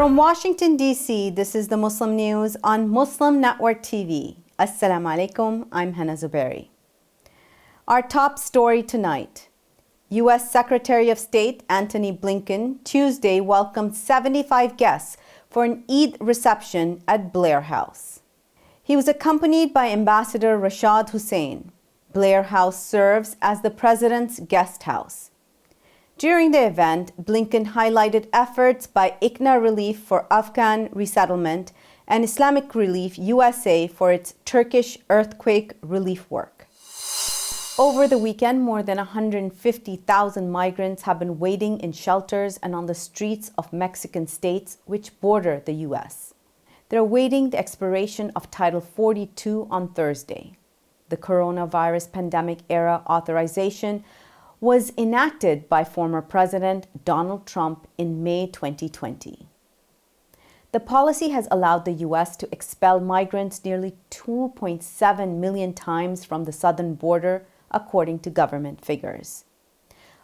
From Washington, D.C., this is the Muslim News on Muslim Network TV. Assalamu alaikum, I'm Hena Zuberi. Our top story tonight. U.S. Secretary of State Antony Blinken Tuesday welcomed 75 guests for an Eid reception at Blair House. He was accompanied by Ambassador Rashad Hussain. Blair House serves as the president's guest house. During the event, Blinken highlighted efforts by Icna Relief for Afghan Resettlement and Islamic Relief USA for its Turkish earthquake relief work. Over the weekend, more than 150,000 migrants have been waiting in shelters and on the streets of Mexican states which border the U.S. They're awaiting the expiration of Title 42 on Thursday. The coronavirus pandemic-era authorization was enacted by former President Donald Trump in May 2020. The policy has allowed the U.S. to expel migrants nearly 2.7 million times from the southern border, according to government figures.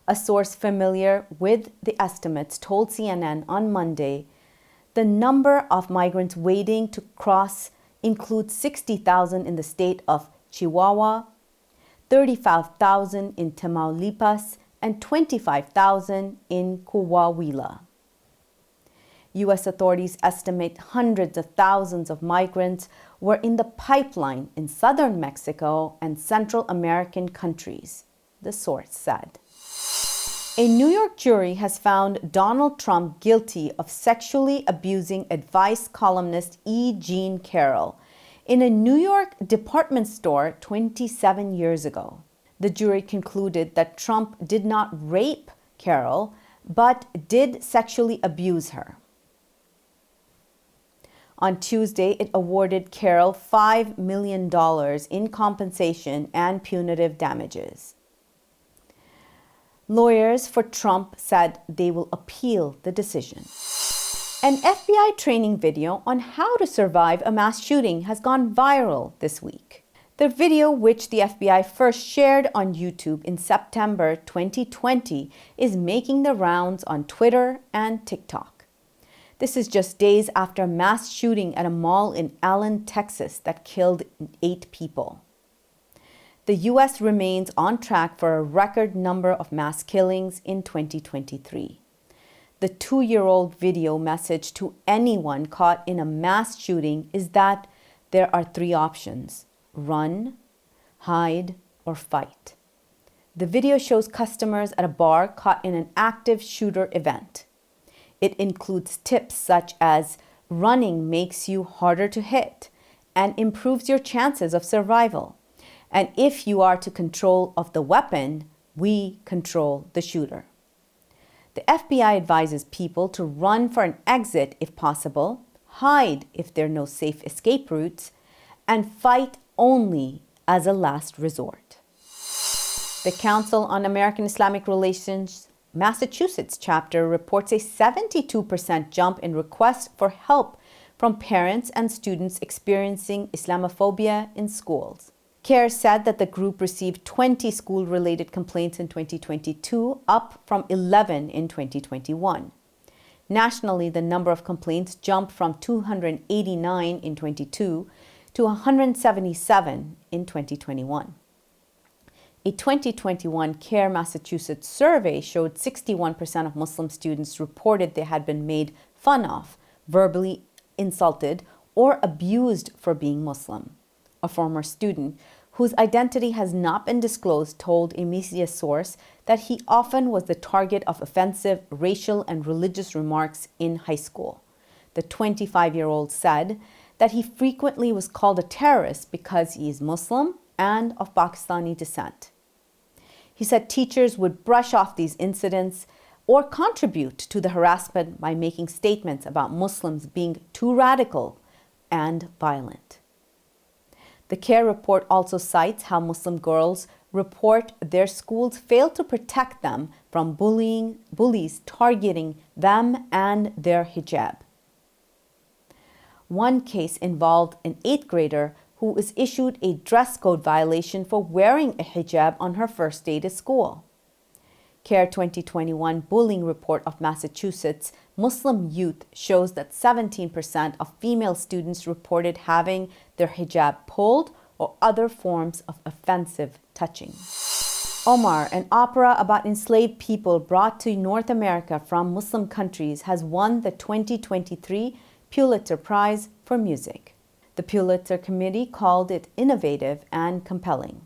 A source familiar with the estimates told CNN on Monday the number of migrants waiting to cross includes 60,000 in the state of Chihuahua, 35,000 in Tamaulipas, and 25,000 in Coahuila. U.S. authorities estimate hundreds of thousands of migrants were in the pipeline in southern Mexico and Central American countries, the source said. A New York jury has found Donald Trump guilty of sexually abusing advice columnist E. Jean Carroll in a New York department store 27 years ago. The jury concluded that Trump did not rape Carroll, but did sexually abuse her. On Tuesday, it awarded Carroll $5 million in compensation and punitive damages. Lawyers for Trump said they will appeal the decision. An FBI training video on how to survive a mass shooting has gone viral this week. The video, which the FBI first shared on YouTube in September 2020, is making the rounds on Twitter and TikTok. This is just days after a mass shooting at a mall in Allen, Texas that killed 8 people. The U.S. remains on track for a record number of mass killings in 2023. The 2-year-old video message to anyone caught in a mass shooting is that there are 3 options: run, hide, or fight. The video shows customers at a bar caught in an active shooter event. It includes tips such as running makes you harder to hit and improves your chances of survival. And if you are to control of the weapon, we control the shooter. The FBI advises people to run for an exit if possible, hide if there are no safe escape routes, and fight only as a last resort. The Council on American Islamic Relations Massachusetts chapter reports a 72% jump in requests for help from parents and students experiencing Islamophobia in schools. CARE said that the group received 20 school-related complaints in 2022, up from 11 in 2021. Nationally, the number of complaints jumped from 289 in 2022 to 177 in 2021. A 2021 CARE Massachusetts survey showed 61% of Muslim students reported they had been made fun of, verbally insulted, or abused for being Muslim. A former student, whose identity has not been disclosed, told a media source that he often was the target of offensive racial and religious remarks in high school. The 25-year-old said that he frequently was called a terrorist because he is Muslim and of Pakistani descent. He said teachers would brush off these incidents or contribute to the harassment by making statements about Muslims being too radical and violent. The CARE report also cites how Muslim girls report their schools fail to protect them from bullies targeting them and their hijab. One case involved an 8th grader who was issued a dress code violation for wearing a hijab on her first day to school. CARE 2021 bullying report of Massachusetts Muslim youth shows that 17% of female students reported having their hijab pulled or other forms of offensive touching. Omar, an opera about enslaved people brought to North America from Muslim countries, has won the 2023 Pulitzer Prize for Music. The Pulitzer Committee called it innovative and compelling.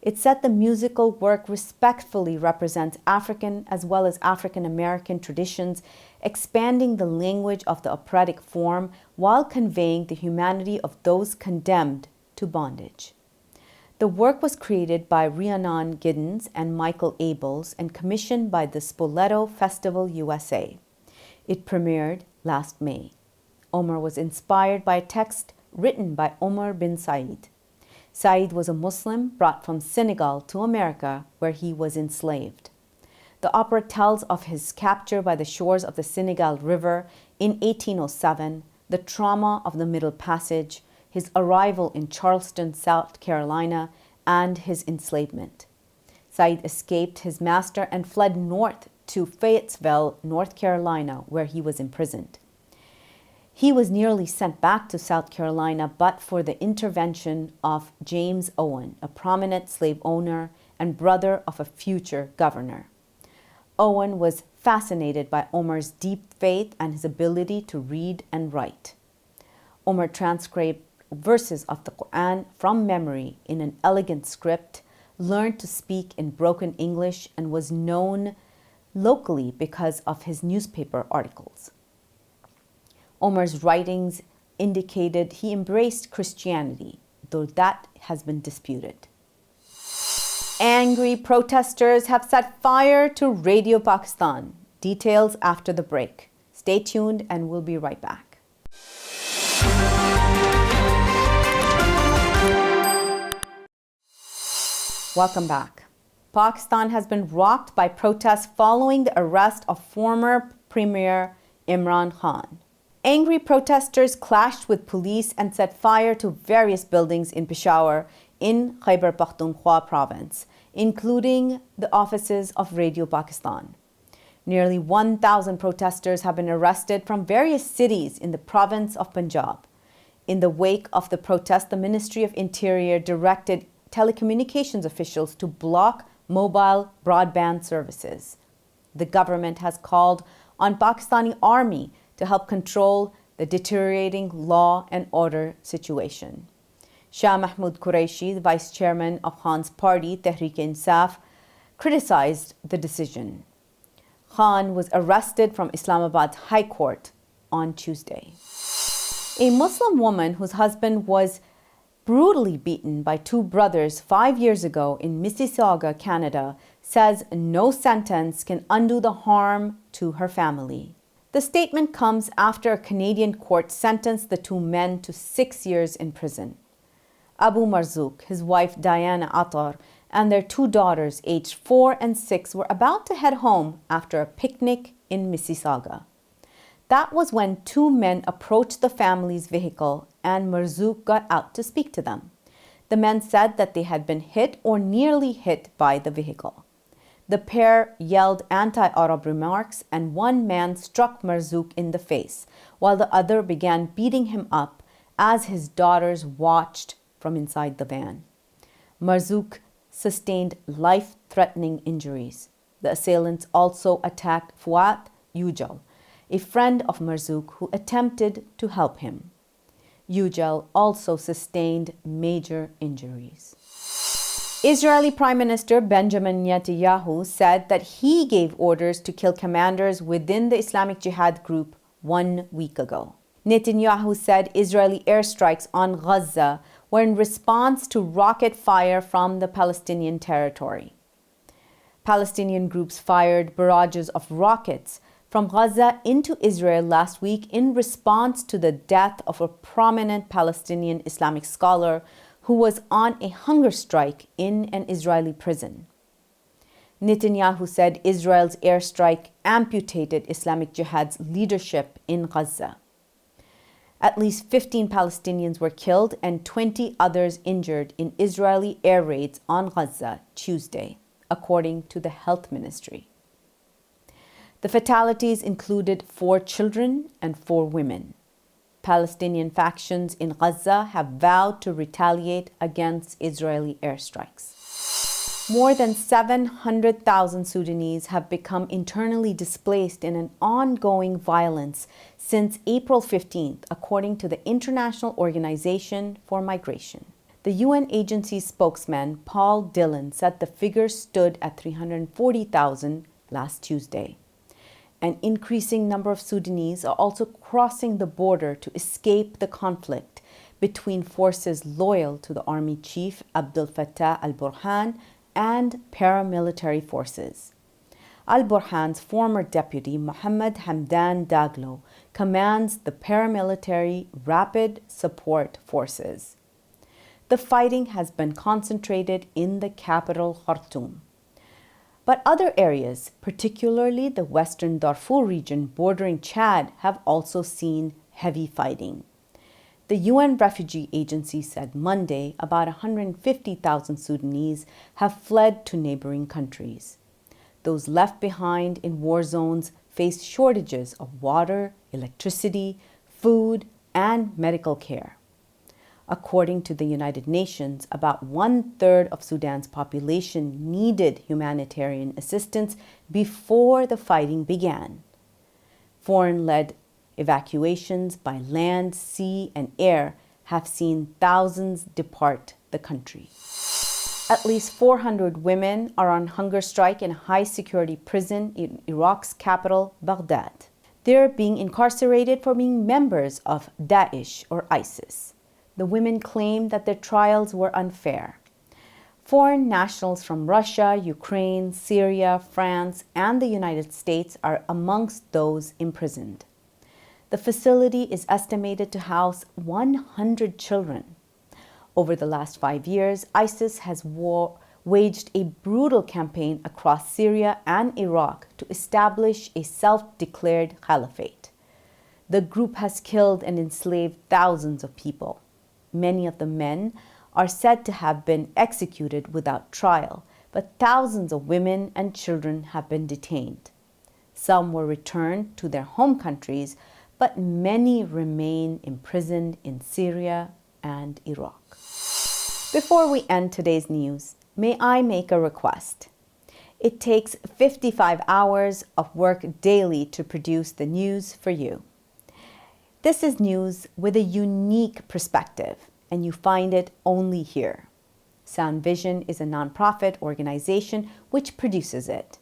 It said the musical work respectfully represents African as well as African American traditions, expanding the language of the operatic form while conveying the humanity of those condemned to bondage. The work was created by Rhiannon Giddens and Michael Abels and commissioned by the Spoleto Festival USA. It premiered last May. Omar was inspired by a text written by Omar bin Said. Said was a Muslim brought from Senegal to America, where he was enslaved. The opera tells of his capture by the shores of the Senegal River in 1807, the trauma of the Middle Passage, his arrival in Charleston, South Carolina, and his enslavement. Said escaped his master and fled north to Fayetteville, North Carolina, where he was imprisoned. He was nearly sent back to South Carolina, but for the intervention of James Owen, a prominent slave owner and brother of a future governor. Owen was fascinated by Omar's deep faith and his ability to read and write. Omar transcribed verses of the Quran from memory in an elegant script, learned to speak in broken English, and was known locally because of his newspaper articles. Omar's writings indicated he embraced Christianity, though that has been disputed. Angry protesters have set fire to Radio Pakistan. Details after the break. Stay tuned and we'll be right back. Welcome back. Pakistan has been rocked by protests following the arrest of former Premier Imran Khan. Angry protesters clashed with police and set fire to various buildings in Peshawar in Khyber Pakhtunkhwa province, including the offices of Radio Pakistan. Nearly 1,000 protesters have been arrested from various cities in the province of Punjab. In the wake of the protest, the Ministry of Interior directed telecommunications officials to block mobile broadband services. The government has called on Pakistani army to help control the deteriorating law and order situation. Shah Mahmood Qureshi, the vice chairman of Khan's party, Tehreek-e-Insaf, criticized the decision. Khan was arrested from Islamabad High Court on Tuesday. A Muslim woman whose husband was brutally beaten by two brothers 5 years ago in Mississauga, Canada, says no sentence can undo the harm to her family. The statement comes after a Canadian court sentenced the two men to 6 years in prison. Abu Marzouk, his wife Diana Attar, and their two daughters, aged 4 and 6, were about to head home after a picnic in Mississauga. That was when two men approached the family's vehicle and Marzouk got out to speak to them. The men said that they had been hit or nearly hit by the vehicle. The pair yelled anti-Arab remarks and one man struck Marzouk in the face, while the other began beating him up as his daughters watched from inside the van. Marzouk sustained life-threatening injuries. The assailants also attacked Fuat Yujal, a friend of Marzouk who attempted to help him. Yujal also sustained major injuries. Israeli Prime Minister Benjamin Netanyahu said that he gave orders to kill commanders within the Islamic Jihad group 1 week ago. Netanyahu said Israeli airstrikes on Gaza were in response to rocket fire from the Palestinian territory. Palestinian groups fired barrages of rockets from Gaza into Israel last week in response to the death of a prominent Palestinian Islamic scholar who was on a hunger strike in an Israeli prison. Netanyahu said Israel's airstrike amputated Islamic Jihad's leadership in Gaza. At least 15 Palestinians were killed and 20 others injured in Israeli air raids on Gaza Tuesday, according to the health ministry. The fatalities included 4 children and 4 women. Palestinian factions in Gaza have vowed to retaliate against Israeli airstrikes. More than 700,000 Sudanese have become internally displaced in an ongoing violence since April 15th, according to the International Organization for Migration. The UN agency's spokesman, Paul Dillon, said the figure stood at 340,000 last Tuesday. An increasing number of Sudanese are also crossing the border to escape the conflict between forces loyal to the army chief Abdel Fattah al-Burhan and paramilitary forces. Al-Burhan's former deputy, Mohammed Hamdan Daglo, commands the paramilitary Rapid Support Forces. The fighting has been concentrated in the capital, Khartoum. But other areas, particularly the western Darfur region bordering Chad, have also seen heavy fighting. The UN Refugee Agency said Monday about 150,000 Sudanese have fled to neighboring countries. Those left behind in war zones face shortages of water, electricity, food, and medical care. According to the United Nations, about 1/3 of Sudan's population needed humanitarian assistance before the fighting began. Foreign-led evacuations by land, sea, and air have seen thousands depart the country. At least 400 women are on hunger strike in a high-security prison in Iraq's capital, Baghdad. They're being incarcerated for being members of Daesh or ISIS. The women claim that their trials were unfair. Foreign nationals from Russia, Ukraine, Syria, France, and the United States are amongst those imprisoned. The facility is estimated to house 100 children. Over the last 5 years, ISIS has waged a brutal campaign across Syria and Iraq to establish a self-declared caliphate. The group has killed and enslaved thousands of people. Many of the men are said to have been executed without trial, but thousands of women and children have been detained. Some were returned to their home countries, but many remain imprisoned in Syria and Iraq. Before we end today's news, may I make a request? It takes 55 hours of work daily to produce the news for you. This is news with a unique perspective, and you find it only here. Sound Vision is a nonprofit organization which produces it.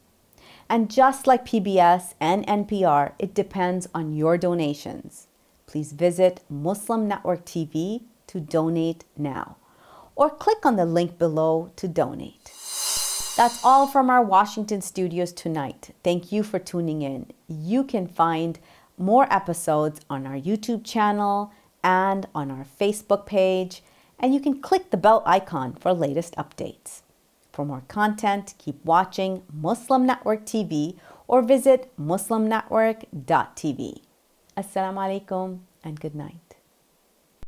And just like PBS and NPR, it depends on your donations. Please visit Muslim Network TV to donate now, or click on the link below to donate. That's all from our Washington studios tonight. Thank you for tuning in. You can find more episodes on our YouTube channel and on our Facebook page, and you can click the bell icon for latest updates. For more content, keep watching Muslim Network TV or visit muslimnetwork.tv. Assalamu alaikum and good night.